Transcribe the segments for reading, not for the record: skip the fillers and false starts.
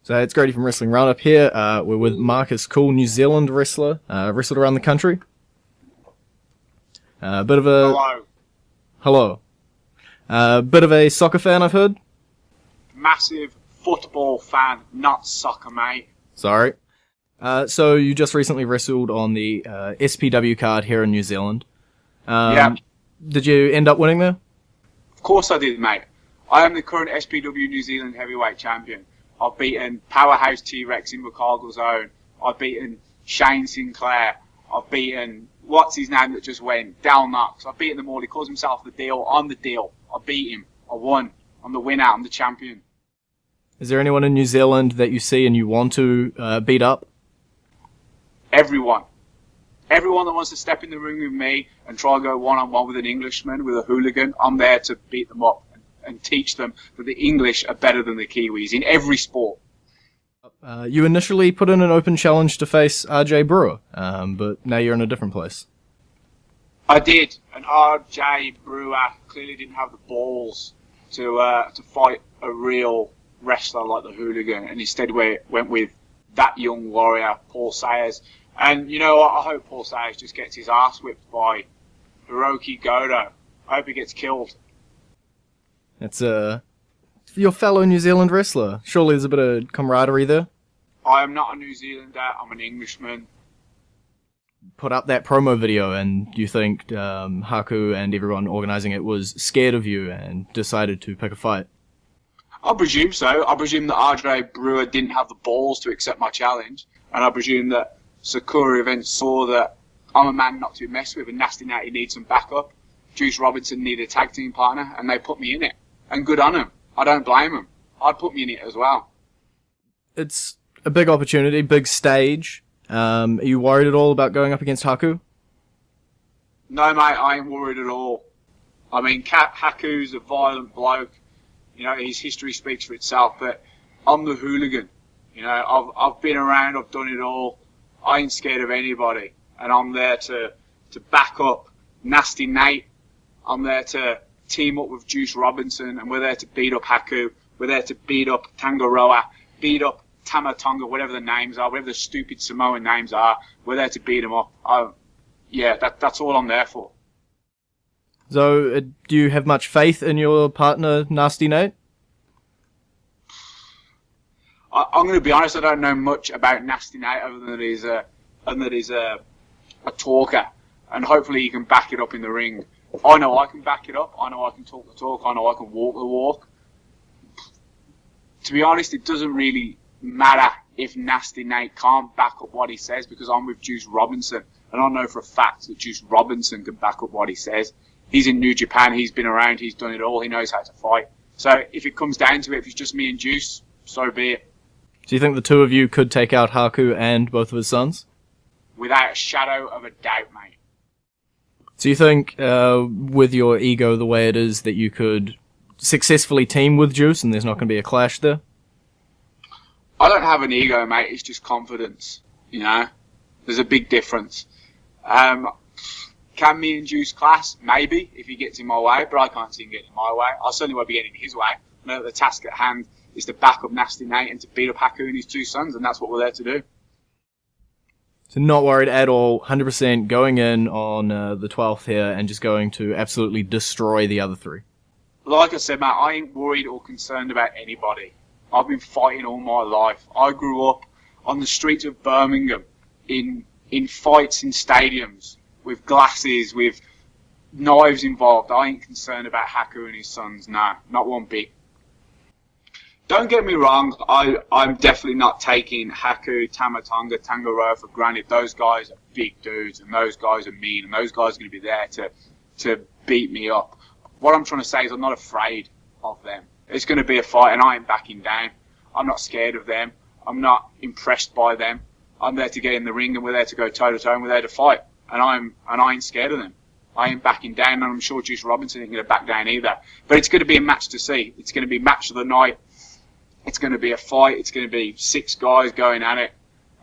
So it's Grady from Wrestling Roundup here. We're with Marcus Kool, New Zealand wrestler, wrestled around the country. Bit of a... Hello. Hello. Bit of a soccer fan, I've heard. Massive football fan, not soccer, mate. Sorry. So you just recently wrestled on the SPW card here in New Zealand. Yeah. Did you end up winning there? Of course I did, mate. I am the current SPW New Zealand heavyweight champion. I've beaten Powerhouse T-Rex in McCargill's Zone. I've beaten Shane Sinclair. I've beaten, what's his name that just went? Dal Knox. I've beaten them all. He calls himself the Deal. I'm the Deal. I beat him. I won. I'm the winner. I'm the champion. Is there anyone in New Zealand that you see and you want to beat up? Everyone. Everyone that wants to step in the ring with me and try and go one-on-one with an Englishman, with a hooligan, I'm there to beat them up and teach them that the English are better than the Kiwis in every sport. You initially put in an open challenge to face RJ Brewer, but now you're in a different place. I did, and RJ Brewer clearly didn't have the balls to fight a real wrestler like the Hooligan, and instead went with that young warrior, Paul Sayers. And you know what? I hope Paul Sayers just gets his ass whipped by Hiroki Goto. I hope he gets killed. It's your fellow New Zealand wrestler. Surely there's a bit of camaraderie there. I am not a New Zealander. I'm an Englishman. Put up that promo video, and you think Haku and everyone organising it was scared of you and decided to pick a fight? I presume so. I presume that RJ Brewer didn't have the balls to accept my challenge, and I presume that Sakura Events saw that I'm a man not to be messed with, and Nasty Natty needs some backup. Juice Robinson needed a tag team partner, and they put me in it. And good on them. I don't blame them. I'd put me in it as well. It's a big opportunity, big stage. Are you worried at all about going up against Haku? No, mate, I ain't worried at all. I mean, Haku's a violent bloke. You know, his history speaks for itself, but I'm the Hooligan. You know, I've been around, I've done it all. I ain't scared of anybody. And I'm there to back up Nasty Nate. I'm there to team up with Juice Robinson, and we're there to beat up Haku. We're there to beat up Tangaroa, beat up Tamatonga, whatever the names are, whatever the stupid Samoan names are. We're there to beat them up. Yeah, that's all I'm there for. So, do you have much faith in your partner, Nasty Nate? I'm going to be honest. I don't know much about Nasty Nate other than that he's a talker, and hopefully he can back it up in the ring. I know I can back it up. I know I can talk the talk. I know I can walk the walk. To be honest, it doesn't really matter if Nasty Nate can't back up what he says, because I'm with Juice Robinson, and I know for a fact that Juice Robinson can back up what he says. He's in New Japan. He's been around. He's done it all. He knows how to fight. So if it comes down to it, if it's just me and Juice, so be it. Do you think the two of you could take out Haku and both of his sons? Without a shadow of a doubt, mate. So you think, with your ego the way it is, that you could successfully team with Juice and there's not going to be a clash there? I don't have an ego, mate. It's just confidence, you know? There's a big difference. Can me and Juice clash? Maybe, if he gets in my way, but I can't see him getting in my way. I certainly won't be getting in his way. I know that the task at hand is to back up Nasty Nate and to beat up Haku and his two sons, and that's what we're there to do. So not worried at all, 100% going in on the 12th here and just going to absolutely destroy the other three. Like I said, mate, I ain't worried or concerned about anybody. I've been fighting all my life. I grew up on the streets of Birmingham in fights in stadiums with glasses, with knives involved. I ain't concerned about Haku and his sons, no, not one bit. Don't get me wrong, I'm definitely not taking Haku, Tamatonga, Tangaroa for granted. Those guys are big dudes, and those guys are mean, and those guys are going to be there to beat me up. What I'm trying to say is I'm not afraid of them. It's going to be a fight, and I ain't backing down. I'm not scared of them. I'm not impressed by them. I'm there to get in the ring, and we're there to go toe-to-toe, and we're there to fight. And I ain't scared of them. I ain't backing down, and I'm sure Juice Robinson ain't going to back down either. But it's going to be a match to see. It's going to be match of the night. It's going to be a fight. It's going to be 6 guys going at it,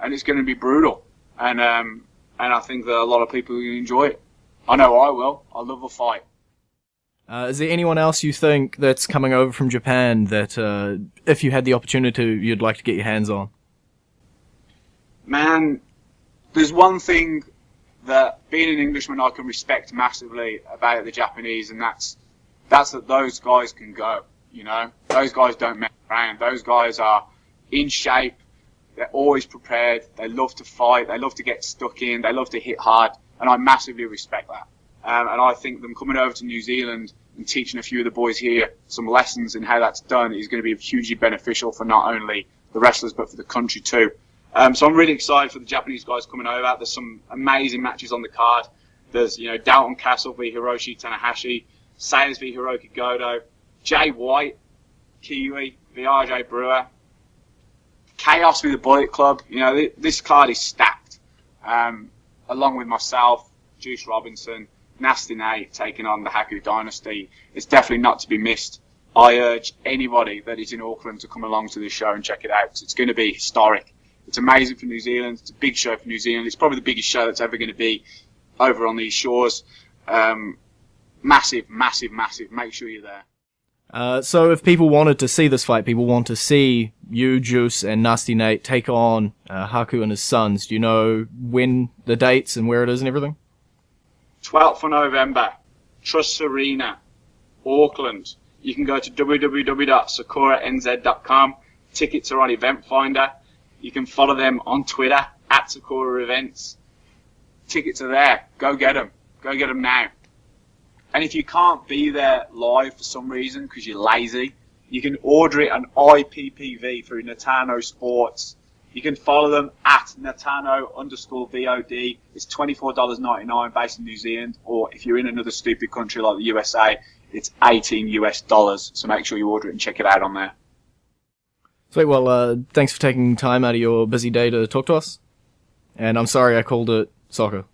and it's going to be brutal. And I think that a lot of people will enjoy it. I know I will. I love a fight. Is there anyone else you think that's coming over from Japan that, if you had the opportunity, you'd like to get your hands on? Man, there's one thing that, being an Englishman, I can respect massively about the Japanese, and that's that those guys can go. You know, those guys don't mess around. Those guys are in shape. They're always prepared. They love to fight. They love to get stuck in. They love to hit hard, and I massively respect that. And I think them coming over to New Zealand and teaching a few of the boys here some lessons in how that's done is going to be hugely beneficial for not only the wrestlers but for the country too. So I'm really excited for the Japanese guys coming over. There's some amazing matches on the card. There's, Dalton Castle v Hiroshi Tanahashi, Sayers v Hiroki Goto, Jay White, Kiwi v RJ Brewer, Chaos v the Bullet Club. This card is stacked. Along with myself, Juice Robinson, Nasty Nate taking on the Haku Dynasty. It's definitely not to be missed. I urge anybody that is in Auckland to come along to this show and check it out, because it's going to be historic. It's amazing for New Zealand. It's a big show for New Zealand. It's probably the biggest show that's ever going to be over on these shores. Massive, massive, massive. Make sure you're there. So if people wanted to see this fight, people want to see you, Juice, and Nasty Nate take on Haku and his sons. Do you know when, the dates, and where it is and everything? 12th of November, Trust Arena, Auckland. You can go to www.sakuranz.com. Tickets are on Event Finder. You can follow them on Twitter, @Sakura Events. Tickets are there. Go get them. Go get them now. And if you can't be there live for some reason because you're lazy, you can order it on iPPV through Natano Sports. You can follow them at Natano_VOD. It's $24.99 based in New Zealand, or if you're in another stupid country like the USA, it's $18. So make sure you order it and check it out on there. Sweet, well, thanks for taking time out of your busy day to talk to us. And I'm sorry I called it soccer.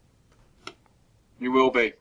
You will be.